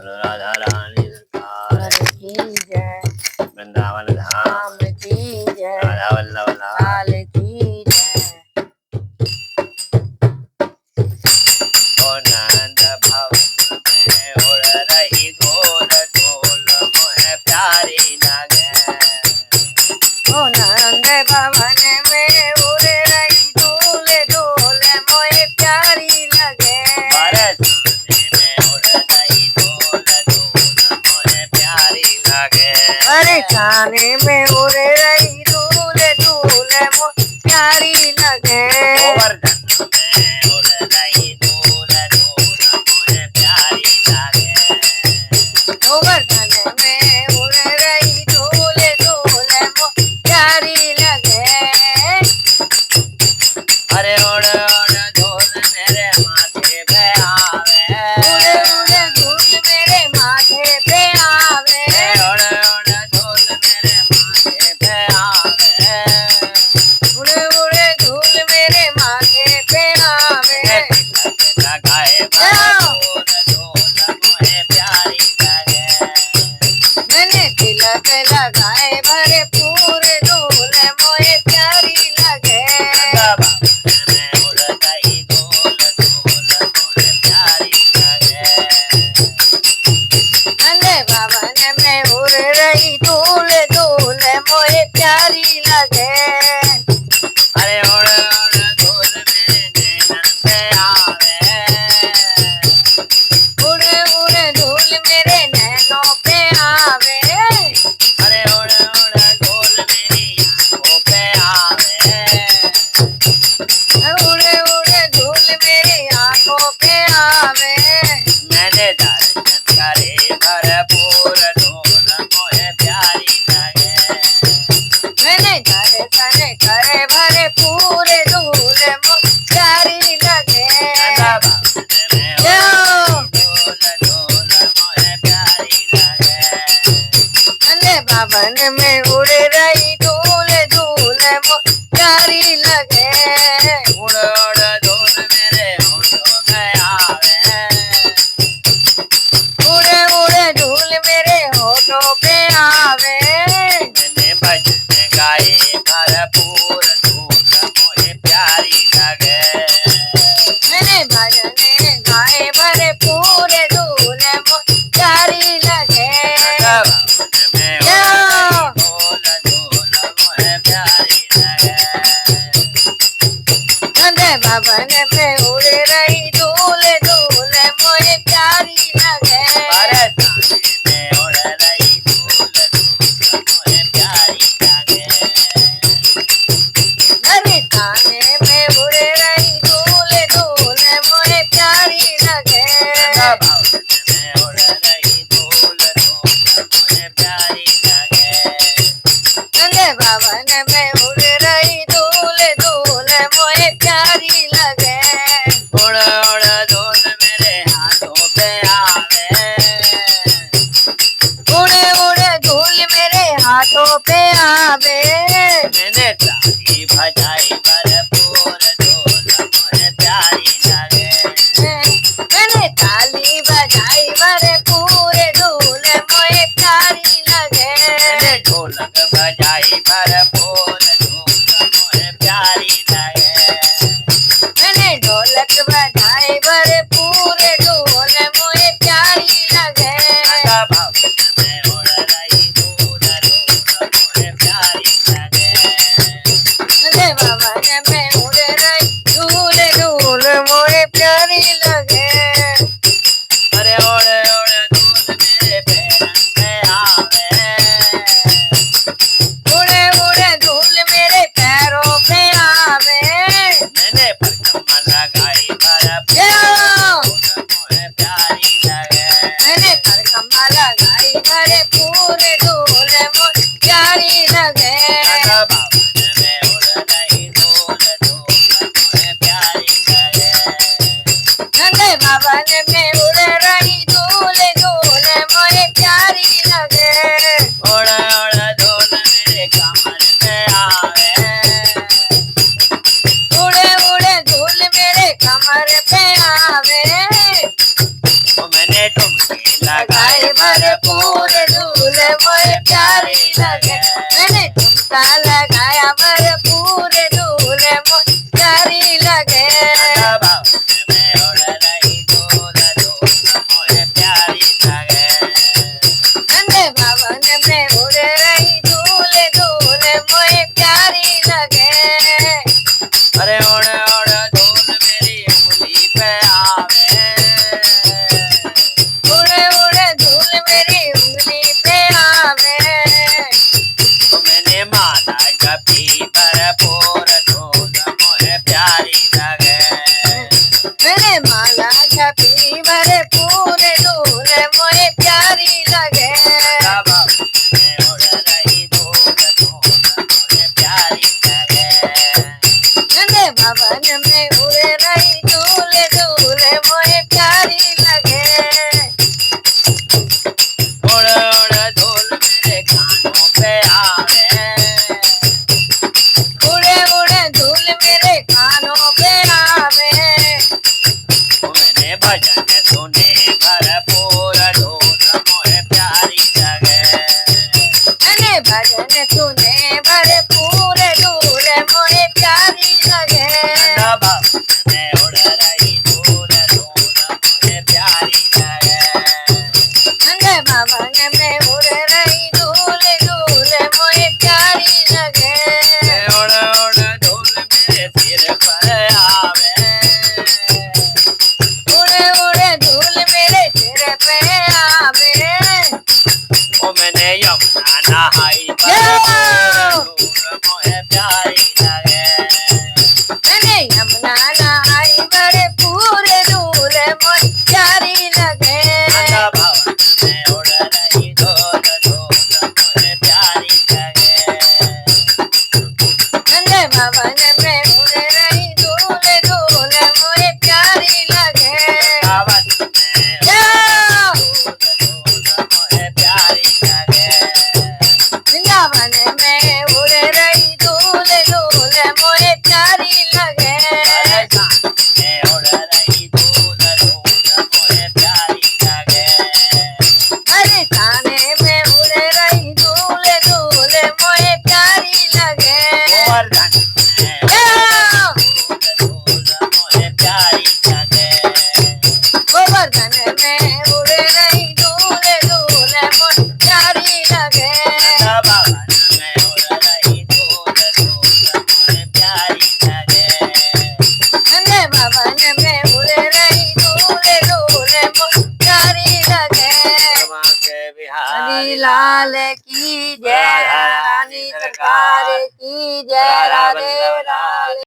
राधा रानी सरकार की जय, वृंदावन धाम राम की जय, राधा वल्लभ लाल की जय। ओ नंद भवन में उड़ रही गोल डोल मोहे प्यारी लगे। ओ नंद भवन में उड़ रही डोल डोल मोहे प्यारी लगे। बरसाने में उड़ रही डोल डोल मोहे प्यारी लगे। बरसाने में उड़ रही डोल डोल मोहे प्यारी लगे। गोवर्धन में उड़ रही डोल डोल मोहे प्यारी लगे। अरे उड़ उड़ धूल मेरे माथे पे आवे। उड़ उड़ धूल मेरे माथे पे आवे। उड़ उड़ धूल मेरे माथे पे आवे। उड़ उड़ धूल मेरे माथे पे आवे। लगाए धूल धूल मोहे प्यारी लगे। मैंने तिलक लगाए भरपूर धूल मोहे प्यारी लगे। में उड़ रही धूल धूल मोहे प्यारी लगे। नंद भवन में उड़ रही धूल धूल मोहे प्यारी लगे। अरे उड़ उड़ धूल मेरे नैनन पे आवे। उड़ उड़ धूल मेरे नैनों पे आवे। अरे उड़ उड़ धूल मेरी आंखों पे आवे। उड़ उड़ धूल मेरी आंखों पे आवे। मैंने दर्शन करे भरपूर धूल मोहे प्यारी लगे। मैंने दर्शन करे भरपूर धूल मोहे प्यारी लगे। नंद भवन में उड़ रही धूल धूल मोहे प्यारी लगे। नंद भवन में उड़ रही धूल धूल मोहे प्यारी लगे। उड़ उड़ धूल मेरे होठों पे आवे। उड़ उड़ धूल मेरे होठों पे आवे। मैंने भजन गाए भरपूर धूल मोहे प्यारी लगे। मैंने भजन गाए भरपूर धूल मोहे प्यारी लगे। नंद भवन में उड़ रही धूल धूल मोहे प्यारी लगे। बरसाने में उड़ रही धूल धूल मोहे प्यारी लगे। नंद भवन में उड़ रही धूल धूल मोहे प्यारी लगे। उड़ उड़ धूल मेरे हाथों पे आवे। उड़ उड़ धूल मेरे हाथों पे आवे। मैंने ताली बजाई भरपूर धूल मोहे प्यारी लगे। मैंने ताली बजाई भरपूर धूल मोहे प्यारी लगे। मैंने ढोलक बजाई भरपूर धूल मोहे प्यारी लगे। मैंने ढोलक बजाई भरपूर धूल मोहे प्यारी लगे। भवन में उड़ रही धूल धूल मोहे प्यारी लगे। नंद भवन में उड़ रही धूल धूल मोहे प्यारी लगे। अरे उड़ उड़ धूल मेरे पैरन पे आवे। उड़ उड़ धूल मेरे पैरों पे आवे। मैंने परिक्रमा लगाई भरपूर या! मोहे प्यारी लगे। मैंने परिक्रमा लगाई भरपूर धूल मोहे प्यारी लगे। भवन में उड़ रही धूल धूल मोहे प्यारी लगे। नंद भवन में उड़ रही धूल धूल मोहे प्यारी लगे। उड़ उड़ धूल मेरे कमर पे आवे। उड़ उड़ धूल मेरे कमर पे आवे। मैंने ठुमके लगाए भरपूर धूल मोहे प्यारी लगे। मैंने ठुमका लगाया भरपूर धूल मोहे प्यारी लगे। में उड़ रही धूल धूल मोहे प्यारी लगे। नंदे भवन में उड़ रही धूल धूल मोहे प्यारी लगे। अरे उड़ उड़ धूल मेरी उंगली पे आवे। उड़े उड़े धूल मेरी उंगली पे आवे। तो मैंने माला जपी भरपूर धूल मोहे प्यारी लगे। मैंने माला जपी भरपूर धूल मोहे प्यारी लगे। में उड़ रही धूल धूल मोहे प्यारी लगे। नंदे भवन में उड़ रही धूल धूल मोहे प्यारी लगे। उड़ उड़ धूल मेरे कानों पे आवे। उड़े उड़े धूल मेरे कानों पे आवे। मैंने भजन सुने भरपूर धूल मोहे प्यारी लगे। मैंने भजन सुने भरपूर धूल मोहे प्यारी लगे। में उड़ रही धूल धूल मोहे प्यारी लगे। नंदे भवन में उड़ रही धूल धूल मोहे प्यारी लगे। उड़ उड़ धूल मेरे सिर पर आवे। उड़े उड़े धूल मेरे सिर पे आवे। ओ मैंने यमुना नहाई यो! धूल मोहे प्यारी लगे। मैंने यमुना नहाई भरपूर धूल मोहे प्यारी लगे। में उड़ रही धूल धूल मोहे प्यारी लगे। नंदे भवन में उड़ रही धूल धूल मोहे प्यारी लगे। में यो! धूल मोहे प्यारी लगे। वृंदावन में उड़ रही धूल धूल मोहे प्यारी लगे। में उड़ रही धूल धूल मोहे प्यारी लगे। अरे थाने में उड़ रही धूल धूल मोहे प्यारी लगे। गोवर्धन में यो! धूल मोहे प्यारी लगे। गोवर्धन में उड़ रही धूल धूल मोहे प्यारी लगे। में उड़ रही धूल धूल मोहे प्यारी लगे। नंदे भवन में उड़ रही धूल धूल मोहे प्यारी लगे। के बिहार हरि लाल की जय, रानी सरकार की जय, राधे राधे।